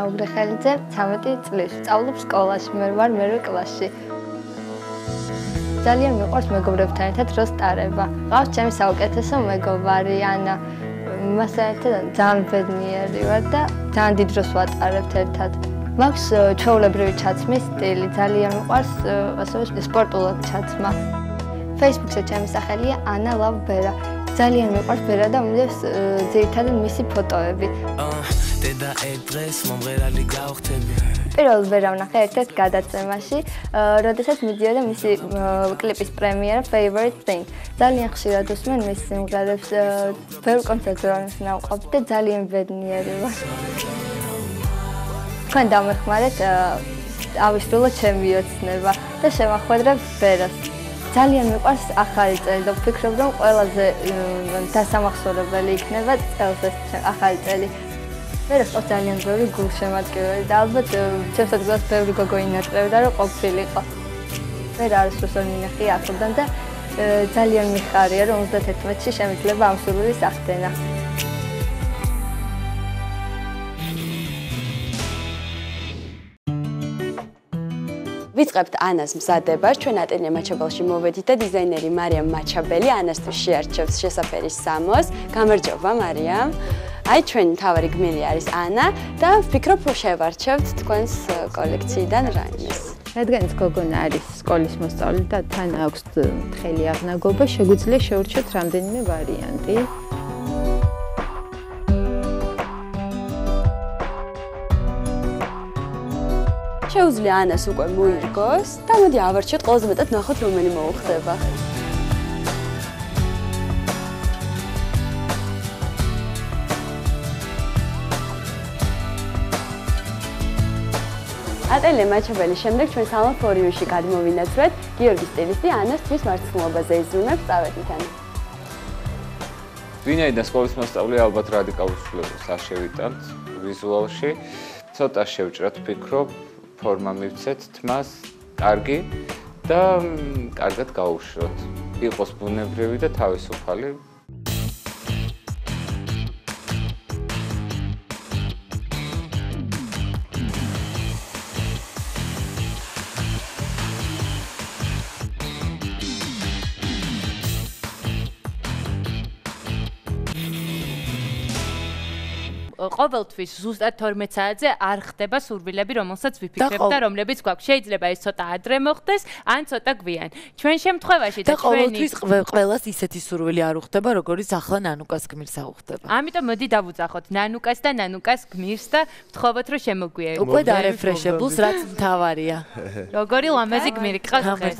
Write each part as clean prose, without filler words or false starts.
ანა უბრეხელიძე 13 წლის სწავლობ სკოლაში, მე ვარ მერვე კლასში. ძალიან მიყვარს მეგობრებთან ერთად დროს ტარება. ყავს ჩემი საუკეთესო მეგობარი ანა. მასთან ერთად ძალიან ბედნიერი ვარ და ძალიან დიდ დროს ვატარებთ ერთად. მაქვს ჩვეულებრივი ჩაცმის სტილი, ძალიან მიყვარს ასევე სპორტულად ჩაცმა. Facebook-ზე ჩემი სახელია ანა ლავ ბერა. ძალიან მიყვარს ბერა და მომდევს ძირითადად მისი ფოტოები. პირველ ბერა ვნახე ერთ-ერთ გადაცემაში, როდესაც მიდიოდა მისი კლიპის პრემიერა Favorite Thing. ძალიან ხშირად უსმენ მის სიმღერებს, ბევრ კონცერტზე ვიყავ და ძალიან ბედნიერი ვარ. თქვენ დამეხმარეთ ავისრულო ჩემი ოცნება და შევახვედრებ ბერას. ძალიან მიყვარს ახალი წელი და ვფიქრობ, რომ ყველაზე დასამახსოვრებელი იქნება წელს ეს ახალი წელი. ვერას ყავს ძალიან ბევრი გულშემატკივარი და ალბათ ჩემს ადგილას ბევრი გოგო ინატრევდა, რომ ყოფილიყო. ვერ არის რუსულ მინახი ახლობდან და ძალიან მიხარია, რომ 31-ში შემიძლება ამ სურვილის ახდენა. ვიწყებთ ანას მზადებას. ჩვენ ატელიე მაჩაბელში მოვედით და დიზაინერი მარიამ მაჩაბელი ანასთვის შეარჩევს შესაფერის სამოს. გამარჯობა მარიამ. აი ჩვენ მთავარი გმირი არის ანა და ვფიქრობ რომ შევარჩევთ თქვენს კოლექციიდან რაიმეს. რადგანაც გოგონა არის სკოლის მოსწავლე და თან აქვს თხელი აღნაგობა, შეგვიძლია შევარჩიოთ რამდენიმე ვარიანტი. შეუძლია ანას უკვე მოიგოს და მოდი ავარჩიოთ ყველაზე მეტად ნახოთ რომელი მოუხდება. ატელიე მაჩაბელის შემდეგ ჩვენ სამაფორიუში გადმოვინაცვლეთ გიორგი სტილისტი ანას თვის მარცხნულობაზე იზრუნებს წავედით ანა. ვინაიდან სკოლის მოსწავლე ალბათ რადიკალურ ცვლილებებს არ შევიტანთ ვიზუალში, ცოტა შევჭრათ ვფიქრობ, ფორმა მივცეთ თმას, კარგი და კარგად გაუშვოთ. იყოს ბუნებრივი და თავისუფალი. ყოველთვის ზუსტად 12 საათზე არ ხდება სურვილები, რომელსაც ვიფიქრებთ და რომლებიც გვაქვს. შეიძლება ეს ცოტა ადრე მოხდეს, ან ცოტა გვიან. ჩვენ შემთხვევაში და ყოველთვის ყველას ისეთი სურვილი არ უხდება, როგორც ახლა ნანუკას გმირს აუხდება. ამიტომ მოდი დავუძახოთ ნანუკას და ნანუკას გმირს და ვთხოვოთ, რომ შემოგვიეო. უკვე დარეფრეშებულს, რაც მთავარია. როგორი ლამაზი გმირი გყავს დღეს.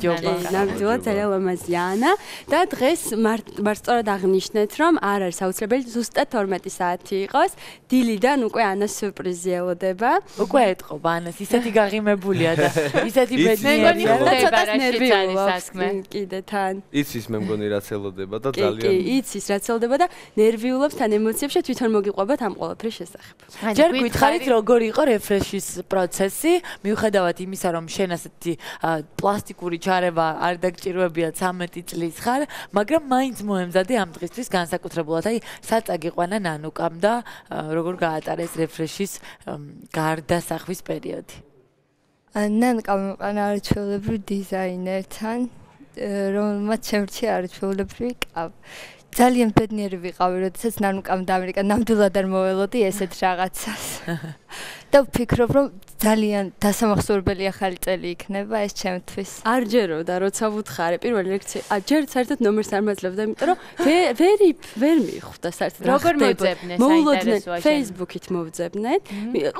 ნამდვილად ძალიან ლამაზია ანა და დღეს მარსწორად აღნიშნეთ, რომ არ არის აუცილებელი ზუსტად 12 საათი იყოს. დილიდან უკვე ანას სიურპრიზი ელოდება. უკვე ეთყობა ანას, ისეთი გაღიმებულია და ისეთი ბედნიერია და ცოტა ნერვიულობს კიდე თან. იცის მე მგონი რაც ელოდება და ძალიან კი, იცის რაც ელოდება და ნერვიულობს თან ემოციებში თვითონ მოგიყვებათ ამ ყველაფრის შესახებ. ჯერ გითხარით როგორი იყო რეფრეშის პროცესი, მიუხედავად იმისა, რომ შენ ასეთი პლასტიკური ჩარევა არ დაგჭირვებია 13 წლის ხარ, მაგრამ მაინც მოემზადე ამ დღისთვის განსაკუთრებულად, აი საწაგიყვანა ნანუკამ და როგორ გაატარეს რეფრეშის გარდასახვის პერიოდი. ნანუკამ მიყანა არაჩვეულებრივ დიზაინერთან, რომელმაც შემორჩია არაჩვეულებრივი კაბ. ძალიან ბედნიერი ვიყავი, როდესაც ნანუკამ დაამერიკა ნამდვილად არ მოველოდი ესეთ რაღაცას. და ვფიქრობ, რომ ძალიან დასამახსოვრებელი ახალი წელი იქნება ეს ჩემთვის. არ ჯეროდა, როცა ვუთხარი პირველი ლექცია. ჯერ საერთოდ ნომერს არ მაძლევდა, იმიტომ რომ ვერ მიხვდა საერთოდ. როგორ მოძებნეს საინტერესოა. Facebook-ით მოვძებნეთ.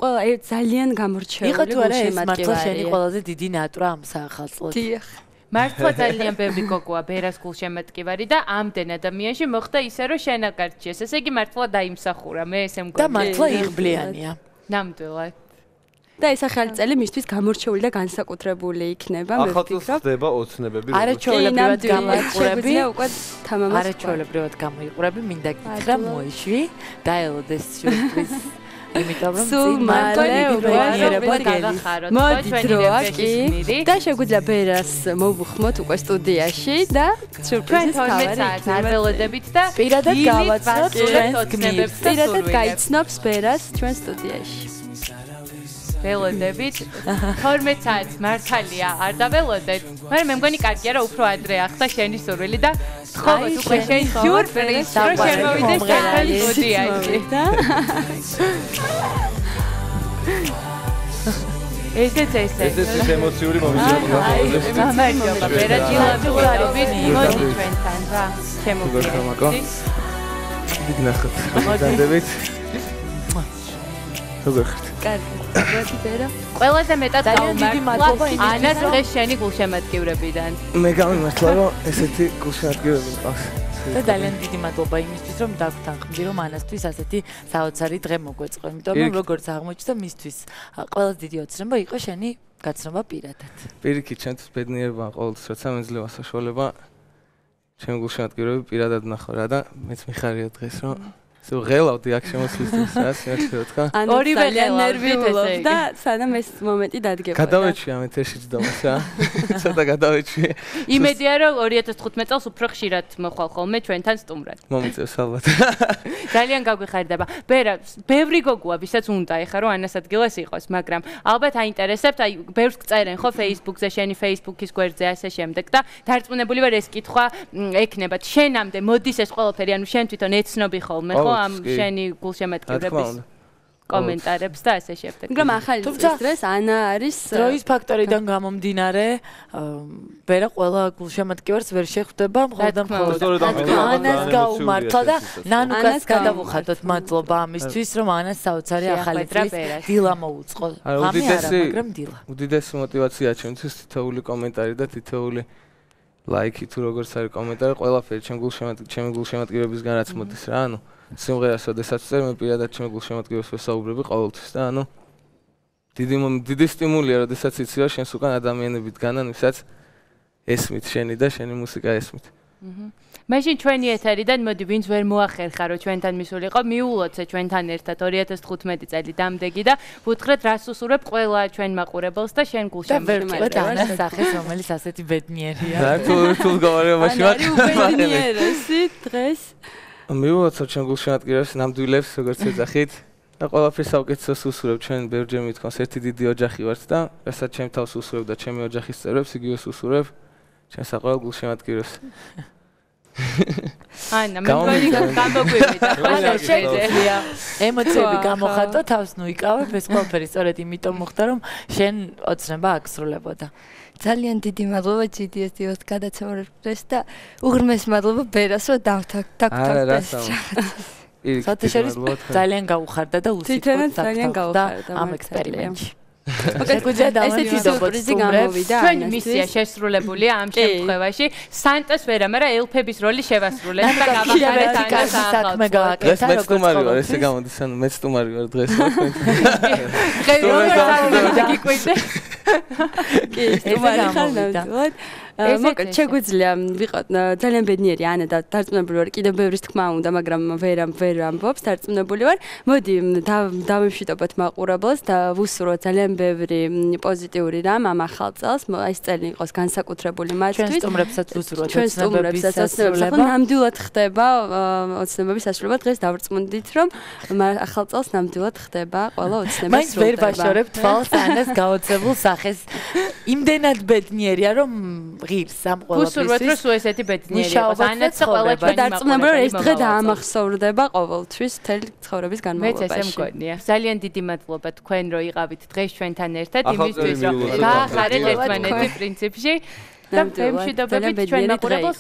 ყველა ძალიან გამორჩეული იყო თუ არა ეს მართლა შენი ყველაზე დიდი ნატრა ამ საახალწლოდ. დიახ. მართლა ძალიან ბევრი გოგოა ბერას გულშემატკივარი და ამდენ ადამიანში მოხდა ისე, რომ შენაგარჩიეს. ესე იგი მართლა დაიმსახურა, მე ესე მგონი. და მართლა იღბლიანია. ნამდვილად. და ეს ახალი წელი მისთვის გამორჩეული და განსაკუთრებული იქნება, მე ვფიქრობ. ახალწელს ხდება ოცნებები. არაჩვეულებრივად გამოიყურები. უკვე თამამად არაჩვეულებრივად გამოიყურები, მინდა გითხრა მოიშვი და ელოდეს სიურპრიზი. იმიტომ რომ სულ მალე მოდით როა კი და შეგვიძლია ბერას მოვუხმოთ უკვე სტუდიაში და სიურპრიზის თავი არ ველოდებით და პირადად გავაცნოთ ჩვენს გმირს. პირადად გაიცნობს ბერას ჩვენ სტუდიაში. ველოდებით 12 საათს მართალია არ დაველოდეთ მაგრამ მე მგონი კარგია რომ უფრო ადრე ახლა შენი სურვილი და თხოვოთ უკვე შენ სიურპრიზს რომ შემოვიდეს ჩვენთან სტუდიაში და ესეც ემოციური მომენტია. გამარჯობა, ვერაჯილადობით მოდი ჩვენთან რა. შემოგვიყვანო. გიგნახოთ. მოგდანდებით. როგორ ხართ? კარგი. ვეთი ვერა. ყველაზე მეტად გამარჯობა ანას დღეს შენი გულშემატკივრებიდან. მე გამიმართლა რომ ესეთი გულშემატკივრები მყავს. და ძალიან დიდი მადლობა იმისთვის რომ დაგვთანხმდი რომ ანასთვის ასეთი საოცარი დღე მოგვეწყო. იმიტომ რომ როგორც აღმოჩნდა მისთვის ყველაზე დიდი ოცნება იყო შენი გაცნობა პირადად. პირიქით ჩემთვის ბედნიერება ყოველთვის როცა მეძლევა საშუალება ჩემ გულშემატკივრები პირადად ნახო რა და მეც მიხარია დღეს რომ სულ ღელავდი აქ შემოსვლისთვის რა სიარჩე რა თქვა. ორივე ნერვიულობ და სანამ ეს მომენტი დადგება. გადავეჩვია მე თეშიც დავას რა. ცოტა გადავეჩვია. იმედია რომ 2015 წელს უფრო ხშირად მოხვალ ხოლმე ჩვენთან სტუმრად. მომიწევს ალბათ. ძალიან გაგვიხარდება. ბერა, ბევრი გოგოა, ვისაც უნდა ეხა რომ ანას ადგილას იყოს, მაგრამ ალბათ აინტერესებთ, აი ბევრს გწერენ ხო Facebook-ზე, შენი Facebook-ის გვერდზე ასე შემდეგ და დარწმუნებული ვარ ეს კითხვა ექნებათ. შენამდე მოდის ეს ყველაფერი, ანუ შენ თვითონ ეცნობი ხოლმე ხო ამ შენი გულშემატკივრების კომენტარებს და ასე შემდეგ. მაგრამ ახალი დღეს ანა არის დროის ფაქტორიდან გამომდინარე, ვერა ყველა გულშემატკივარს ვერ შეხვდება, მხოლოდ ანას გაუმართლა და ნანუკას გადავუხადოთ მადლობა ამისთვის, რომ ანას საოცარი ახალი დღის დილა მოუწყო. ღამე არა, მაგრამ დილა. უდიდესი мотиваცია ჩემთვის თითოეული კომენტარი და თითოეული ლაიქი თუ როგორც არის კომენტარი, ყველაფერი ჩემი გულშემატკივრებისგან რაც მოდის რა, ანუ სიმღერას ოდესაც წერ მე პირადად ჩემი გულშემატკივრებს ვესაუბრები ყოველთვის და ანუ დიდი სტიმულია როდესაც იცი რომ შენს უკან ადამიანები დგანან ვისაც ესმით შენი და შენი მუსიკა ესმით. მაშინ ჩვენი ეთერიდან მოდი ვინც ვერ მოახერხა რომ ჩვენთან მისულიყო მიულოცე ჩვენთან ერთად 2015 წელი დამდეგი და ვუთხრეთ რას უსურებ ყველა ჩვენ მაყურებელს და შენ გულშემატკივრებს ანას სახეს რომელიც ასეთი ბედნიერია. რა თუ გავარებაში ვარ. ბედნიერესი დღეს მიულოცავ ჩემ გულშემატკივრებს ნამდვილებს როგორც ეძახით და ყველაფერს საუკეთესოს უსურებ ჩვენ ბევრჯერ მithქვას ერთი დიდი ოჯახი ვართ და რასაც ჩემ თავს უსურებ და ჩემი ოჯახის წევრებს იგივეს უსურებ ჩემს საყვარელ გულშემატკივრებს. ანა მე მგონი გამოგვივიდა ყველა შეიძლება ემოციები გამოხატო თავს ნუიკავებ ეს ყველაფერი სწორედ იმიტომ მოხდა რომ შენ ოცნება აღსრულებოდა. ძალიან დიდი მადლობა GDS-ს გადაცემის და უღრმეს მადლობა ბერას რომ დავთქვათ. სათაშორის ძალიან გაუხარდა და უსიტყვოდ ძალიან გაუხარდა ამ ექსპერიმენტში. ესეთი სიურპრიზი გამოვიდა. ჩვენი მისია შესრულებულია ამ შემთხვევაში. სანტას ვერა, მაგრამ ელფების როლი შევასრულეთ და გავახარეთ ანას საქმე გააკეთა როგორც სტუმარი ვარ, ესე გამოდის, ანუ მე სტუმარი ვარ დღეს. კი, სტუმარი ხარ ნამდვილად. მოკლედ შეგვიძლია ვიყოთ ძალიან ბედნიერი ანა და დარწმუნებული ვარ კიდევ ბევრის თქმა უნდა მაგრამ ვერ ამბობს დარწმუნებული ვარ მოდი დავიმშვიდობოთ მაყურებელს და ვუსურვოთ ძალიან ბევრი პოზიტიური რამ ამ ახალ წელს ეს წელი იყოს განსაკუთრებული მათთვის ჩვენ სტუმრებსაც ვუსურვოთ ჩვენ სტუმრებსაც ოცნებები ნამდვილად ხდება ოცნებების საშუალება დღეს დავრწმუნდით რომ ახალ წელს ნამდვილად ხდება ყველა ოცნება მაინც ვერ ვაშორებ თვალს ანას გაოცებულ სახეს იმდენად ბედნიერია რომ ღირს ამ ყველაფერს. უსურვოთ რომ სულ ესეთი ბედნიერი იყოს. ანაც და ყველა ჩვენი დარწმუნებული ვარ ეს დღე დაამახსოვრდება ყოველთვის მთელი ცხოვრების განმავლობაში. მეც ესე მგონია. ძალიან დიდი მადლობა თქვენ რომ იყავით დღეს ჩვენთან ერთად იმისთვის რომ გაახარეთ ერთმანეთი პრინციპში და ვემშვიდობებით ჩვენ მაყურებელს.